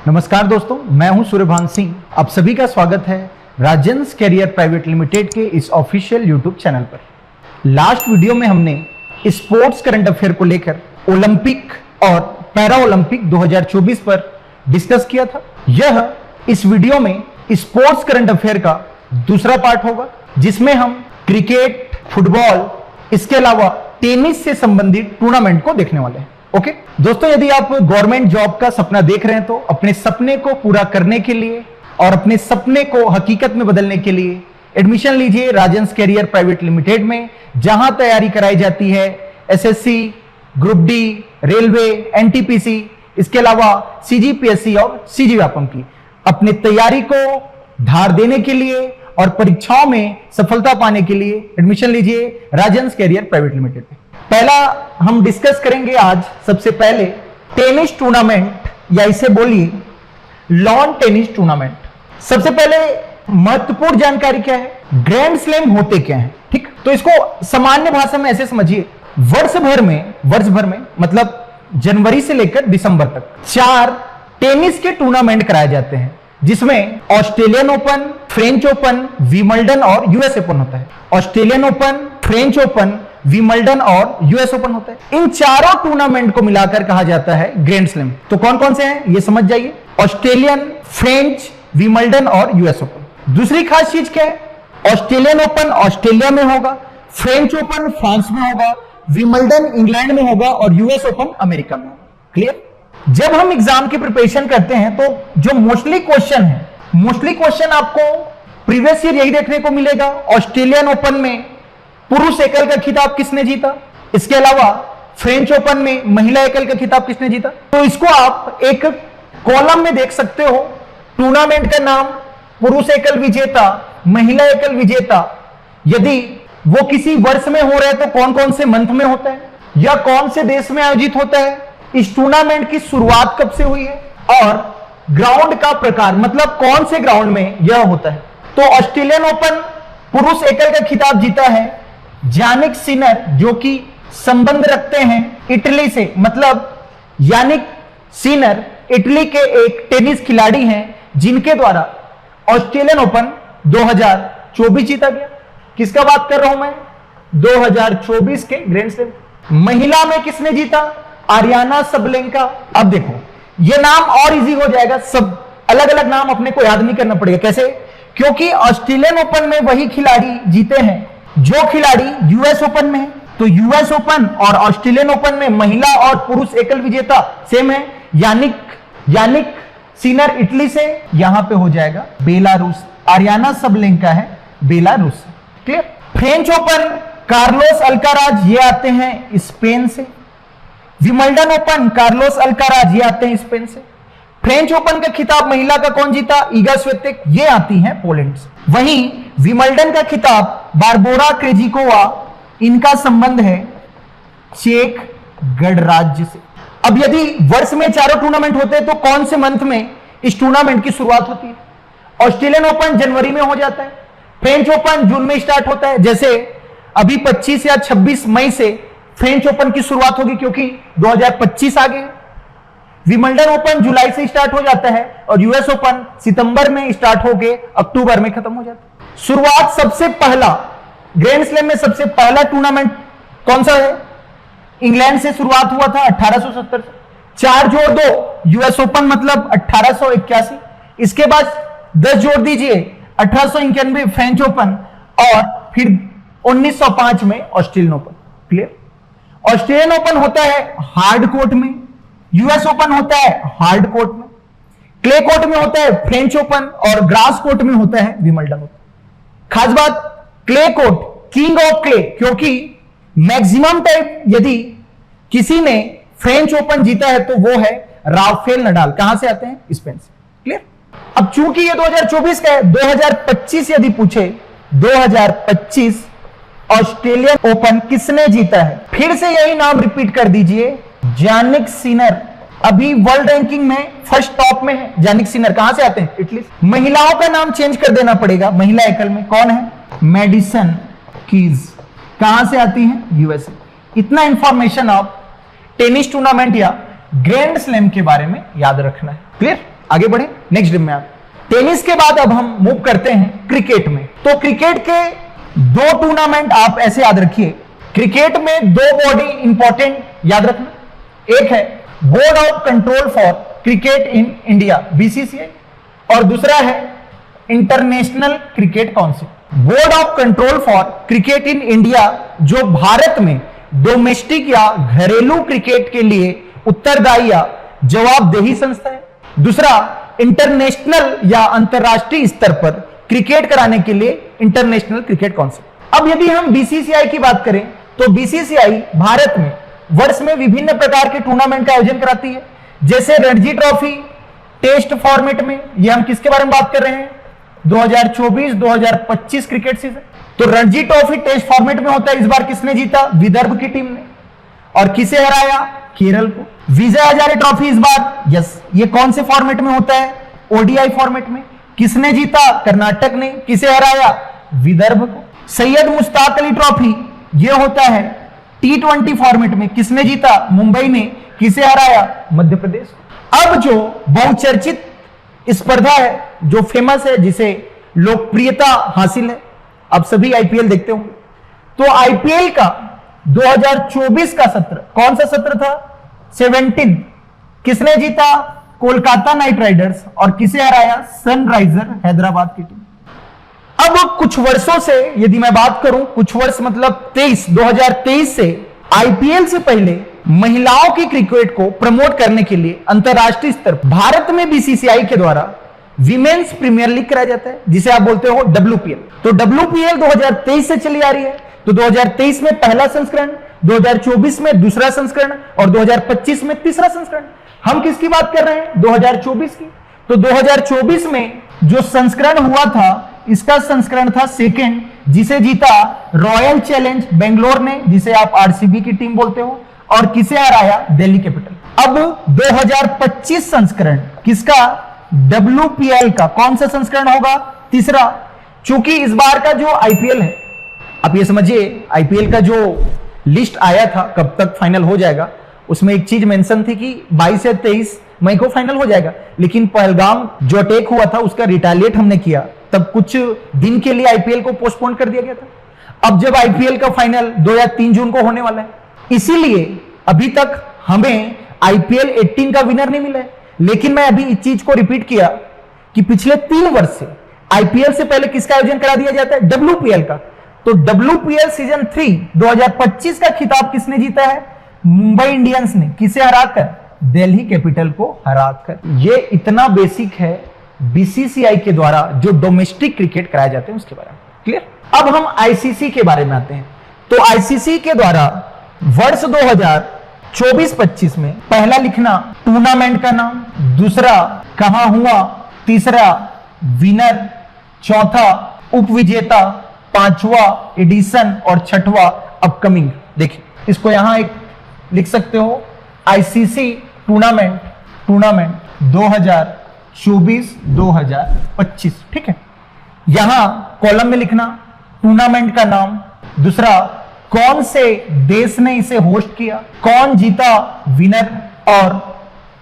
नमस्कार दोस्तों, मैं हूं सूर्यभान सिंह। आप सभी का स्वागत है राजन्स कैरियर प्राइवेट लिमिटेड के इस ऑफिशियल यूट्यूब चैनल पर। लास्ट वीडियो में हमने स्पोर्ट्स करंट अफेयर को लेकर ओलंपिक और पैरा ओलंपिक 2024 पर डिस्कस किया था। यह इस वीडियो में स्पोर्ट्स करंट अफेयर का दूसरा पार्ट होगा, जिसमें हम क्रिकेट, फुटबॉल, इसके अलावा टेनिस से संबंधित टूर्नामेंट को देखने वाले हैं। ओके दोस्तों, यदि आप गवर्नमेंट जॉब का सपना देख रहे हैं तो अपने सपने को पूरा करने के लिए और अपने सपने को हकीकत में बदलने के लिए एडमिशन लीजिए राजन्स कैरियर प्राइवेट लिमिटेड में, जहां तैयारी कराई जाती है SSC, group D, railway, NTPC, इसके अलावा सीजीपीएससी और सीजी व्यापम की। अपने तैयारी को धार देने के लिए और परीक्षाओं में सफलता पाने के लिए एडमिशन लीजिए राजन्स कैरियर प्राइवेट लिमिटेड में। पहला हम डिस्कस करेंगे आज सबसे पहले टेनिस टूर्नामेंट, या इसे बोलिए लॉन टेनिस टूर्नामेंट। सबसे पहले महत्वपूर्ण जानकारी क्या है, ग्रैंड स्लैम होते क्या हैं। ठीक, तो इसको सामान्य भाषा में ऐसे समझिए, वर्ष भर में मतलब जनवरी से लेकर दिसंबर तक 4 टेनिस के टूर्नामेंट कराए जाते हैं, जिसमें Australian open, French open, Wimbledon और यूएस ओपन होता है। Australian open, French open, Wimbledon और यूएस ओपन होता है। इन चारों टूर्नामेंट को मिलाकर कहा जाता है ग्रैंड स्लैम। तो कौन कौन से हैं ये समझ जाइए, ऑस्ट्रेलियन, फ्रेंच, विंबलडन और यूएस ओपन। दूसरी खास चीज क्या है, ऑस्ट्रेलियन ओपन ऑस्ट्रेलिया में होगा, फ्रेंच ओपन फ्रांस में होगा, विंबलडन इंग्लैंड में होगा और यूएस ओपन अमेरिका में होगा। क्लियर। जब हम एग्जाम की प्रिपरेशन करते हैं तो जो मोस्टली क्वेश्चन आपको प्रीवियस ईयर यही देखने को मिलेगा। ऑस्ट्रेलियन ओपन में पुरुष एकल का खिताब किसने जीता, इसके अलावा फ्रेंच ओपन में महिला एकल का खिताब किसने जीता। तो इसको आप एक कॉलम में देख सकते हो, टूर्नामेंट का नाम, पुरुष एकल विजेता, महिला एकल विजेता, यदि वो किसी वर्ष में हो रहा है तो कौन कौन से मंथ में होता है या कौन से देश में आयोजित होता है, इस टूर्नामेंट की शुरुआत कब से हुई है और ग्राउंड का प्रकार, मतलब कौन से ग्राउंड में यह होता है। तो ऑस्ट्रेलियन ओपन पुरुष एकल का खिताब जीता है यानिक सिनर, जो कि संबंध रखते हैं इटली से, मतलब यानिक सिनर इटली के एक टेनिस खिलाड़ी हैं जिनके द्वारा ऑस्ट्रेलियन ओपन 2024 जीता गया। किसका बात कर रहा हूं मैं, 2024 के ग्रैंड स्लैम। महिला में किसने जीता, आरियाना सबलेंका। अब देखो ये नाम और इजी हो जाएगा, सब अलग अलग नाम अपने को याद नहीं करना पड़ेगा। कैसे, क्योंकि ऑस्ट्रेलियन ओपन में वही खिलाड़ी जीते हैं जो खिलाड़ी यूएस ओपन में है। तो यूएस ओपन और ऑस्ट्रेलियन ओपन में महिला और पुरुष एकल विजेता सेम है, यानिक सिनर इटली से, यहां पे हो जाएगा बेलारूस, आरियाना सबलेंका है Belarus. Clear. French open Carlos Alcaraz, ये आते हैं स्पेन से। विंबलडन ओपन कार्लोस अल्काराज, ये आते हैं स्पेन से। फ्रेंच ओपन का खिताब महिला का कौन जीता, ईगा स्वितेक, ये आती हैं पोलैंड से। वहीं विंबलडन का खिताब बारबोरा क्रेजिकोवा, इनका संबंध है चेक गणराज्य से। अब यदि वर्ष में चारों टूर्नामेंट होते हैं तो कौन से मंथ में इस टूर्नामेंट की शुरुआत होती है। ऑस्ट्रेलियन ओपन जनवरी में हो जाता है, फ्रेंच ओपन जून में स्टार्ट होता है, जैसे अभी 25 या 26 मई से फ्रेंच ओपन की शुरुआत होगी क्योंकि 2025 आ गए। विंबलडन ओपन जुलाई से स्टार्ट हो जाता है और यूएस ओपन सितंबर में स्टार्ट होके अक्टूबर में खत्म हो जाता है। शुरुआत सबसे पहला ग्रैंड स्लैम में सबसे पहला टूर्नामेंट कौन सा है, इंग्लैंड से शुरुआत हुआ था 1870 से। 4 जोड़ 2 यूएस ओपन मतलब 1881, इसके बाद 10 जोड़ दीजिए 1891 फ्रेंच ओपन और फिर 1905 में Australian open. Clear. Australian open होता है हार्ड कोर्ट में, यूएस ओपन होता है हार्ड कोर्ट में, क्ले कोर्ट में होता है फ्रेंच ओपन और ग्रास कोर्ट में होता है विंबलडन ओपन। खास बात, clay court king of clay, क्योंकि मैक्सिमम टाइम यदि किसी ने फ्रेंच ओपन जीता है तो वो है राफेल नडाल। कहां से आते हैं, स्पेन से। क्लियर। अब चूंकि ये 2024 का है, 2025 यदि पूछे 2025 ऑस्ट्रेलियन ओपन किसने जीता है, फिर से यही नाम रिपीट कर दीजिए, यानिक सिनर। अभी वर्ल्ड रैंकिंग में फर्स्ट टॉप में है यानिक सिनर। कहां से आते हैं, इटली। महिलाओं का नाम चेंज कर देना पड़ेगा, महिला एकल में कौन है, मेडिसन कीज। कहां से आती हैं, यूएसए। इतना इंफॉर्मेशन आप टेनिस टूर्नामेंट या ग्रैंड स्लैम के बारे में याद रखना है। क्लियर। आगे बढ़े नेक्स्ट गेम में आप। टेनिस के बाद अब हम मूव करते हैं क्रिकेट में। तो क्रिकेट के दो टूर्नामेंट आप ऐसे याद रखिए। क्रिकेट में दो बॉडी इंपॉर्टेंट याद रखना, एक है board of control for cricket in India BCCI, और दूसरा है international cricket council. Board of control for cricket in India जो भारत में डोमेस्टिक या घरेलू क्रिकेट के लिए उत्तरदायी या जवाबदेही संस्था है। दूसरा इंटरनेशनल या अंतरराष्ट्रीय स्तर पर क्रिकेट कराने के लिए इंटरनेशनल क्रिकेट काउंसिल। अब यदि हम बीसीसीआई की बात करें तो बीसीसीआई भारत में वर्ष में विभिन्न प्रकार के टूर्नामेंट का आयोजन कराती है, जैसे रणजी ट्रॉफी टेस्ट फॉर्मेट में। ये हम किसके बारे में बात कर रहे हैं, 2024-2025 क्रिकेट सीजन। तो रणजी ट्रॉफी टेस्ट फॉर्मेट में होता है। इस बार किसने जीता, विदर्भ की टीम ने, और किसे हराया, केरल को। विजय हजारे ट्रॉफी इस बार, यस, ये कौन से फॉर्मेट में होता है, ओडीआई फॉर्मेट में। किसने जीता, कर्नाटक ने। किसे हराया, विदर्भ को। सैयद मुश्ताक अली ट्रॉफी ये होता है T20 फॉर्मेट में। किसने जीता, मुंबई ने। किसे हराया, मध्य प्रदेश को। अब जो बहुचर्चित स्पर्धा है, जो फेमस है, जिसे लोकप्रियता हासिल है, अब सभी आईपीएल देखते होंगे। तो आईपीएल का 2024 का सत्र कौन सा सत्र था, 17। किसने जीता, कोलकाता नाइट राइडर्स, और किसे हराया, सनराइजर हैदराबाद की टीम। अब कुछ वर्षों से यदि मैं बात करूं, कुछ वर्ष मतलब 2023 से आईपीएल से पहले महिलाओं की क्रिकेट को प्रमोट करने के लिए अंतरराष्ट्रीय स्तर पर भारत में बीसीसीआई के द्वारा विमेन्स प्रीमियर लीग कराया जाता है, जिसे आप बोलते हो डब्ल्यूपीएल। तो डब्ल्यूपीएल 2023 से चली आ रही है। तो 2023 में पहला संस्करण, 2024 में दूसरा संस्करण, और 2025 में तीसरा संस्करण। हम किसकी बात कर रहे हैं, 2024 की। तो 2024 में जो संस्करण हुआ था, इसका संस्करण था सेकंड, जिसे जीता रॉयल चैलेंज बेंगलोर ने, जिसे आप आरसीबी की टीम बोलते हो, और किसे हराया, दिल्ली कैपिटल। अब 2025 संस्करण किसका, डब्ल्यूपीएल का। कौन सा संस्करण होगा, तीसरा। चूंकि इस बार का जो आईपीएल है, आप ये समझिए, आईपीएल का जो लिस्ट आया था कब तक फाइनल हो जाएगा, उसमें एक चीज मेंशन थी कि 22 या 23 मई को फाइनल हो जाएगा। लेकिन पहलगाम जो अटैक हुआ था, उसका रिटालिएट हमने किया, तब कुछ दिन के लिए आईपीएल को पोस्टपोन कर दिया गया था। अब जब आईपीएल का फाइनल 2 या 3 जून को होने वाला है, इसीलिए अभी तक हमें आईपीएल 18 का विनर नहीं मिला है। लेकिन मैं अभी इस चीज को रिपीट किया कि पिछले 3 वर्ष से आईपीएल से पहले किसका आयोजन करा दिया जाता है, डब्ल्यूपीएल का। तो डब्ल्यूपीएल सीजन 3 2025 का खिताब किसने जीता है, मुंबई इंडियंस ने। किसे हराकर, दिल्ली कैपिटल को हराकर। ये इतना बेसिक है बीसीसीआई के द्वारा जो डोमेस्टिक क्रिकेट कराए जाते हैं उसके बारे में। क्लियर। अब हम आईसीसी के बारे में आते हैं। तो आईसीसी के द्वारा वर्ष 2024-25 में पहला लिखना टूर्नामेंट का नाम, दूसरा कहां हुआ, तीसरा विनर, चौथा उपविजेता, पांचवा एडिशन, और छठवां अपकमिंग। देखिए इसको यहां एक लिख सकते हो, आईसीसी टूर्नामेंट 2024-2025। ठीक है। यहां कॉलम में लिखना टूर्नामेंट का नाम, दूसरा कौन से देश ने इसे होस्ट किया, कौन जीता विनर, और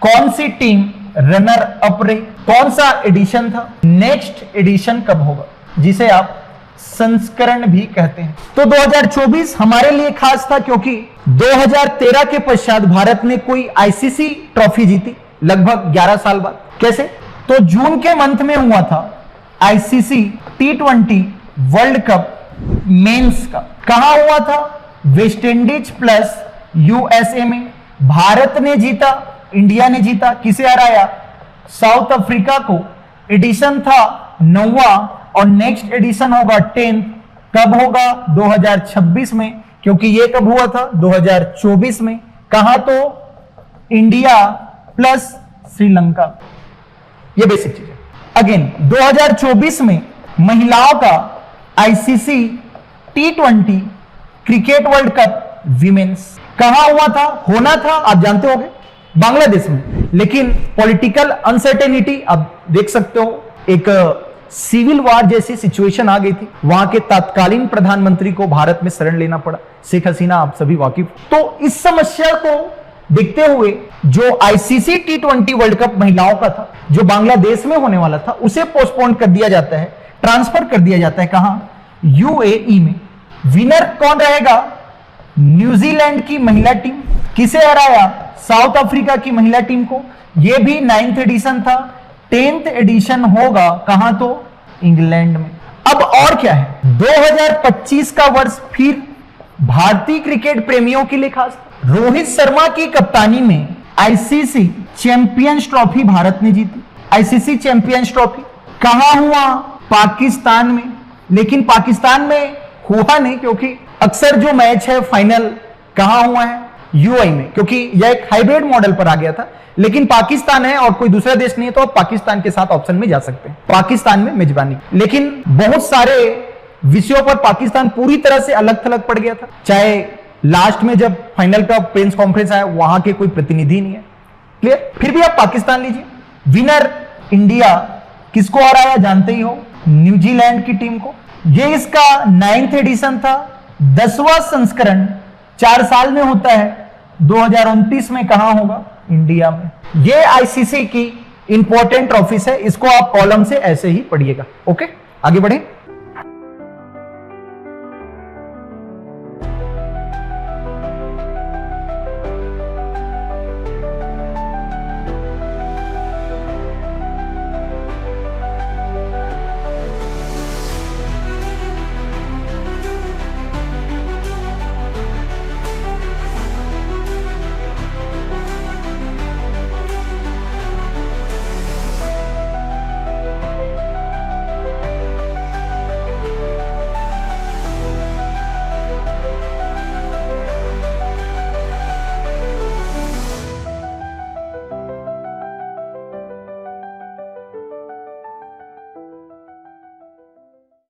कौन सी टीम रनर अप रही, कौन सा एडिशन था, नेक्स्ट एडिशन कब होगा, जिसे आप संस्करण भी कहते हैं। तो 2024 हमारे लिए खास था क्योंकि 2013 के पश्चात भारत ने कोई आईसीसी ट्रॉफी जीती, लगभग 11 साल बाद। कैसे, तो जून के मंथ में हुआ था ICC T20 world cup mains का। कहां हुआ था, वेस्ट इंडीज प्लस यूएसए में। भारत ने जीता, इंडिया ने जीता। किसे हराया, साउथ अफ्रीका को। एडिशन था 9वां, और नेक्स्ट एडिशन होगा 10th। कब होगा, 2026 में, क्योंकि ये कब हुआ था, 2024 में। कहां, तो इंडिया प्लस श्रीलंका। ये बेसिक चीज है। अगेन 2024 में महिलाओं का ICC T20 cricket world cup women's कहां हुआ था, होना था आप जानते होंगे बांग्लादेश में, लेकिन पॉलिटिकल अनसर्टेनिटी आप देख सकते हो, एक सिविल वार जैसी सिचुएशन आ गई थी। वहां के तत्कालीन प्रधानमंत्री को भारत में शरण लेना पड़ा, शेख हसीना, आप सभी वाकिफ। तो इस समस्या को देखते हुए जो आईसीसी T20 वर्ल्ड कप महिलाओं का था, जो बांग्लादेश में होने वाला था, उसे पोस्टपोन कर दिया जाता है, ट्रांसफर कर दिया जाता है कहां? यूएई में। विनर कौन रहेगा? न्यूजीलैंड की महिला टीम। किसे हराया? साउथ अफ्रीका की महिला टीम को। यह भी 9th एडिशन था, 10th एडिशन होगा कहां? तो इंग्लैंड में। अब और क्या है? 2025 का वर्ष फिर भारतीय क्रिकेट प्रेमियों के लिए खास। रोहित शर्मा की कप्तानी में आईसीसी चैंपियंस ट्रॉफी भारत ने जीती। आईसीसी चैंपियंस ट्रॉफी कहां हुआ? पाकिस्तान में। लेकिन पाकिस्तान में हुआ नहीं, क्योंकि अक्सर जो मैच है फाइनल कहां हुआ है? यूएई में, क्योंकि यह एक हाइब्रिड मॉडल पर आ गया था। लेकिन पाकिस्तान है और कोई दूसरा देश नहीं है, तो आप पाकिस्तान के साथ ऑप्शन में जा सकते हैं, पाकिस्तान में मेजबानी। लेकिन बहुत सारे विषयों पर पाकिस्तान पूरी तरह से अलग थलग पड़ गया था। चाहे लास्ट में जब फाइनल का प्रेस कॉन्फ्रेंस आया, वहां के कोई प्रतिनिधि नहीं है। क्लियर? फिर भी आप पाकिस्तान लीजिए। विनर इंडिया किसको हराया जानते ही हो? न्यूजीलैंड की टीम को। यह इसका 9th एडिशन था, 10वां संस्करण 4 साल में होता है। 2029 में कहां होगा? इंडिया में। यह आईसीसी की इंपॉर्टेंट ट्रॉफीज है, इसको आप कॉलम से ऐसे ही पढ़िएगा। ओके, आगे बढ़े।